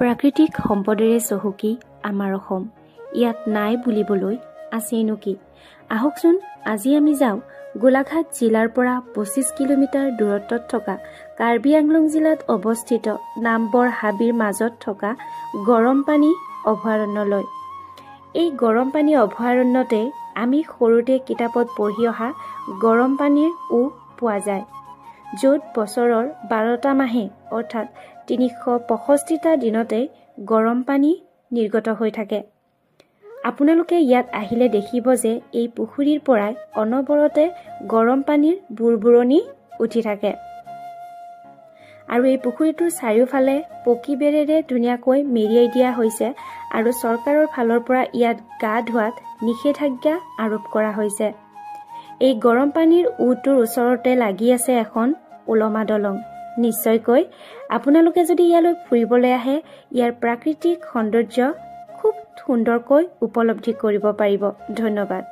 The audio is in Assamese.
প্ৰাকৃতিক সম্পদেৰে চহকী আমাৰ অসম। ইয়াত নাই বুলিবলৈ আছেনো কি? আহকচোন আজি আমি যাওঁ গোলাঘাট জিলাৰ পৰা 25 কিলোমিটাৰ দূৰত্বত থকা কাৰ্বি আংলং জিলাত অৱস্থিত নামবৰ হাবিৰ মাজত থকা গৰমপানী অভয়াৰণ্যলৈ। এই গৰমপানী অভয়াৰণ্যতে আমি সৰুতে কিতাপত পঢ়ি অহা গৰমপানীৰ পোৱা যায়, য'ত বছৰৰ 12টা মাহে অৰ্থাৎ 365টা দিনতে গৰম পানী নিৰ্গত হৈ থাকে। আপোনালোকে ইয়াত আহিলে দেখিব যে এই পুখুৰীৰ পৰাই অনবৰতে গৰম পানীৰ বুৰবুৰণি উঠি থাকে। আৰু এই পুখুৰীটোৰ চাৰিওফালে পকী বেৰেৰে ধুনীয়াকৈ মেৰিয়াই দিয়া হৈছে আৰু চৰকাৰৰ ফালৰ পৰা ইয়াত গা ধোৱাত নিষেধাজ্ঞা আৰোপ কৰা হৈছে। এই গৰম পানীৰ টোৰ ওচৰতে লাগি আছে এখন ওলমা দলং। নিশ্চয়কৈ আপোনালোকে যদি ইয়ালৈ ফুৰিবলৈ আহে ইয়াৰ প্ৰাকৃতিক সৌন্দৰ্য খুব সুন্দৰকৈ উপলব্ধি কৰিব পাৰিব। ধন্যবাদ।